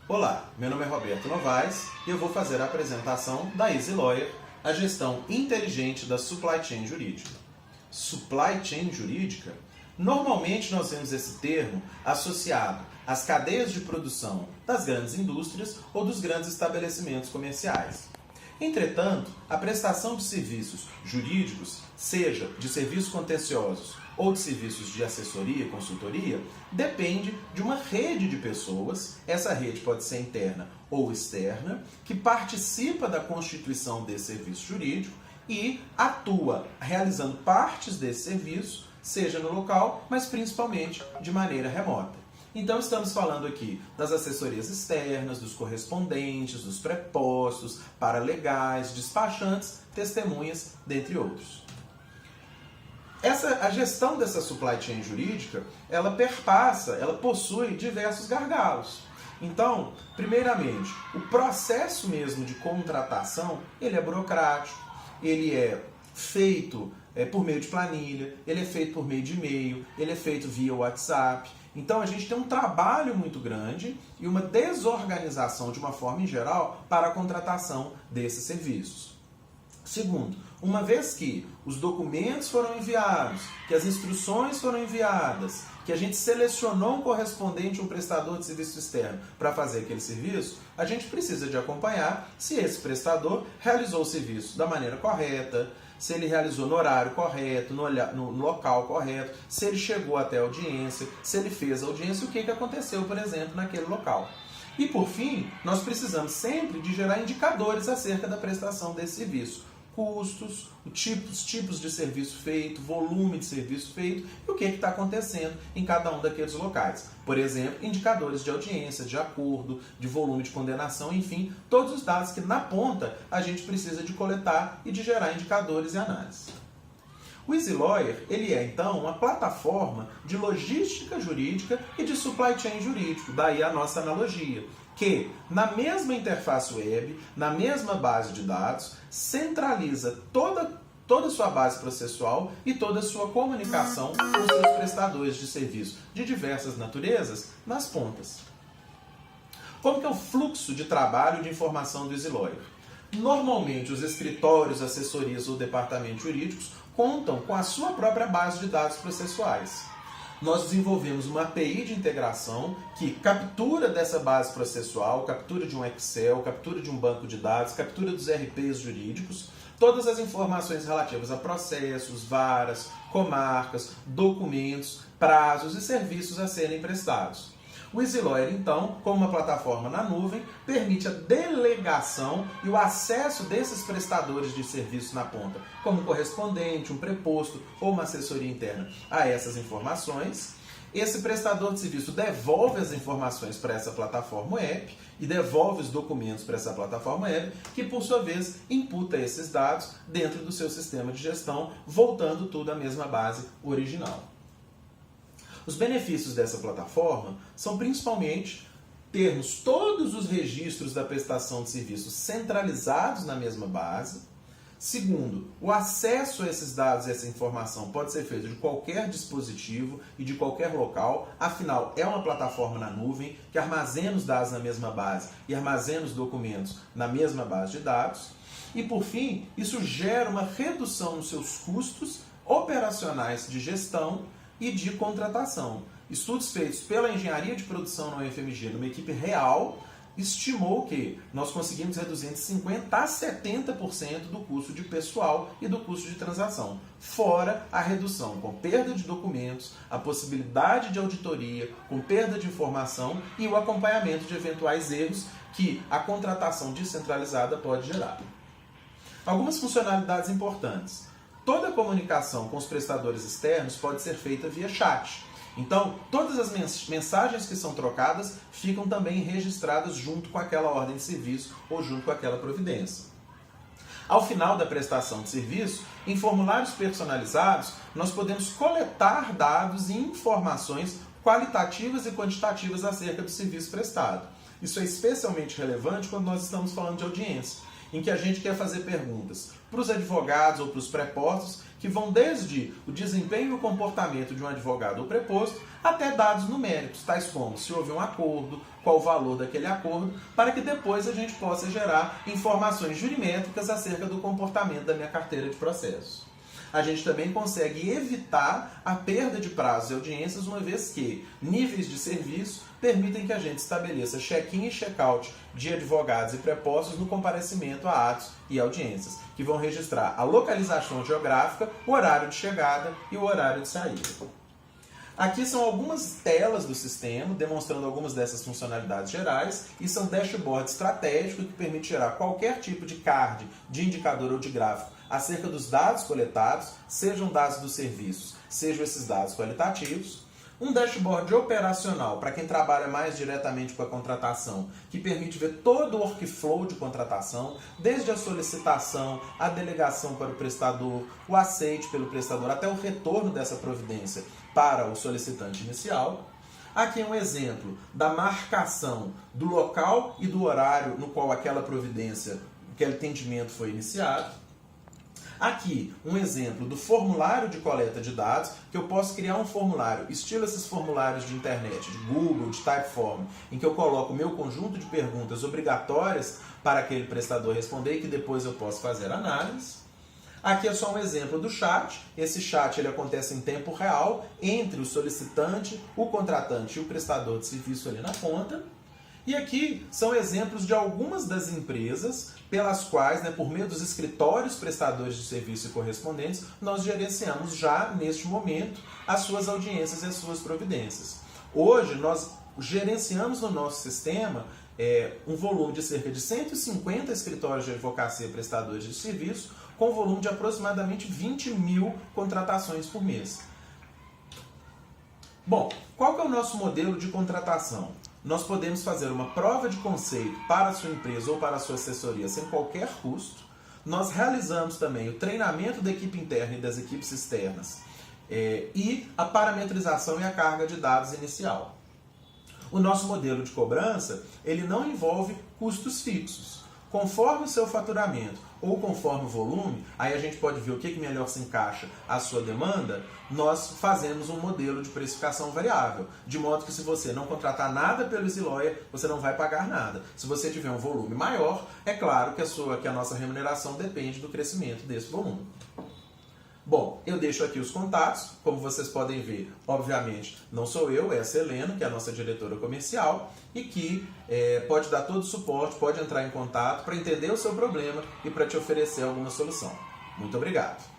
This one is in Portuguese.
Olá, meu nome é Roberto Novaes e eu vou fazer a apresentação da Easy Lawyer, a gestão inteligente da supply chain jurídica. Supply chain jurídica? Normalmente nós vemos esse termo associado às cadeias de produção das grandes indústrias ou dos grandes estabelecimentos comerciais. Entretanto, a prestação de serviços jurídicos, seja de serviços contenciosos ou de serviços de assessoria e consultoria, depende de uma rede de pessoas, essa rede pode ser interna ou externa, que participa da constituição desse serviço jurídico e atua realizando partes desse serviço, seja no local, mas principalmente de maneira remota. Então estamos falando aqui das assessorias externas, dos correspondentes, dos prepostos, paralegais, despachantes, testemunhas, dentre outros. A gestão dessa supply chain jurídica, ela possui diversos gargalos. Então, primeiramente, o processo mesmo de contratação, ele é burocrático, ele é feito por meio de planilha, ele é feito por meio de e-mail, ele é feito via WhatsApp. Então a gente tem um trabalho muito grande e uma desorganização de uma forma em geral para a contratação desses serviços. Segundo, uma vez que os documentos foram enviados, que as instruções foram enviadas, que a gente selecionou um correspondente, um prestador de serviço externo para fazer aquele serviço, a gente precisa de acompanhar se esse prestador realizou o serviço da maneira correta, se ele realizou no horário correto, no local correto, se ele chegou até a audiência, se ele fez a audiência, o que aconteceu, por exemplo, naquele local. E por fim, nós precisamos sempre de gerar indicadores acerca da prestação desse serviço. Custos, os tipos de serviço feito, volume de serviço feito e o que está acontecendo em cada um daqueles locais. Por exemplo, indicadores de audiência, de acordo, de volume de condenação, enfim, todos os dados que na ponta a gente precisa de coletar e de gerar indicadores e análise. O Easy Lawyer, ele é então uma plataforma de logística jurídica e de supply chain jurídico, daí a nossa analogia, que na mesma interface web, na mesma base de dados, centraliza toda a sua base processual e toda a sua comunicação com os seus prestadores de serviço de diversas naturezas nas pontas. Como que é o fluxo de trabalho e de informação do Easy Lawyer? Normalmente os escritórios, assessorias ou departamentos jurídicos contam com a sua própria base de dados processuais. Nós desenvolvemos uma API de integração que captura dessa base processual, captura de um Excel, captura de um banco de dados, captura dos RPs jurídicos, todas as informações relativas a processos, varas, comarcas, documentos, prazos e serviços a serem prestados. O Easy Lawyer, então, como uma plataforma na nuvem, permite a delegação e o acesso desses prestadores de serviço na ponta, como um correspondente, um preposto ou uma assessoria interna, a essas informações. Esse prestador de serviço devolve as informações para essa plataforma web e devolve os documentos para essa plataforma web, que por sua vez imputa esses dados dentro do seu sistema de gestão, voltando tudo à mesma base original. Os benefícios dessa plataforma são principalmente termos todos os registros da prestação de serviços centralizados na mesma base. Segundo, o acesso a esses dados e essa informação pode ser feito de qualquer dispositivo e de qualquer local, afinal é uma plataforma na nuvem que armazena os dados na mesma base e armazena os documentos na mesma base de dados. E por fim, isso gera uma redução nos seus custos operacionais de gestão e de contratação. Estudos feitos pela engenharia de produção na UFMG, numa equipe real, estimou que nós conseguimos reduzir entre 50% a 70% do custo de pessoal e do custo de transação, fora a redução com perda de documentos, a possibilidade de auditoria, com perda de informação e o acompanhamento de eventuais erros que a contratação descentralizada pode gerar. Algumas funcionalidades importantes. Toda a comunicação com os prestadores externos pode ser feita via chat. Então, todas as mensagens que são trocadas ficam também registradas junto com aquela ordem de serviço ou junto com aquela providência. Ao final da prestação de serviço, em formulários personalizados, nós podemos coletar dados e informações qualitativas e quantitativas acerca do serviço prestado. Isso é especialmente relevante quando nós estamos falando de audiência, em que a gente quer fazer perguntas para os advogados ou para os prepostos, que vão desde o desempenho e o comportamento de um advogado ou preposto até dados numéricos, tais como se houve um acordo, qual o valor daquele acordo, para que depois a gente possa gerar informações jurimétricas acerca do comportamento da minha carteira de processos. A gente também consegue evitar a perda de prazos e audiências, uma vez que níveis de serviço permitem que a gente estabeleça check-in e check-out de advogados e prepostos no comparecimento a atos e audiências, que vão registrar a localização geográfica, o horário de chegada e o horário de saída. Aqui são algumas telas do sistema, demonstrando algumas dessas funcionalidades gerais, e são dashboard estratégico que permite gerar qualquer tipo de card, de indicador ou de gráfico acerca dos dados coletados, sejam dados dos serviços, sejam esses dados qualitativos. Um dashboard operacional para quem trabalha mais diretamente com a contratação, que permite ver todo o workflow de contratação, desde a solicitação, a delegação para o prestador, o aceite pelo prestador, até o retorno dessa providência para o solicitante inicial. Aqui é um exemplo da marcação do local e do horário no qual aquela providência, aquele atendimento foi iniciado. Aqui, um exemplo do formulário de coleta de dados, que eu posso criar um formulário, estilo esses formulários de internet, de Google, de Typeform, em que eu coloco o meu conjunto de perguntas obrigatórias para aquele prestador responder e que depois eu posso fazer análise. Aqui é só um exemplo do chat. Esse chat ele acontece em tempo real entre o solicitante, o contratante e o prestador de serviço ali na ponta. E aqui são exemplos de algumas das empresas pelas quais, por meio dos escritórios prestadores de serviço e correspondentes, nós gerenciamos já, neste momento, as suas audiências e as suas providências. Hoje, nós gerenciamos no nosso sistema um volume de cerca de 150 escritórios de advocacia prestadores de serviço, com um volume de aproximadamente 20 mil contratações por mês. Bom, qual que é o nosso modelo de contratação? Nós podemos fazer uma prova de conceito para a sua empresa ou para a sua assessoria sem qualquer custo. Nós realizamos também o treinamento da equipe interna e das equipes externas e a parametrização e a carga de dados inicial. O nosso modelo de cobrança ele não envolve custos fixos. Conforme o seu faturamento ou conforme o volume, aí a gente pode ver o que melhor se encaixa à sua demanda, nós fazemos um modelo de precificação variável, de modo que se você não contratar nada pelo EasyLawyer, você não vai pagar nada. Se você tiver um volume maior, é claro que a nossa remuneração depende do crescimento desse volume. Bom, eu deixo aqui os contatos, como vocês podem ver, obviamente não sou eu, é a Selena, que é a nossa diretora comercial, e que pode dar todo o suporte, pode entrar em contato para entender o seu problema e para te oferecer alguma solução. Muito obrigado!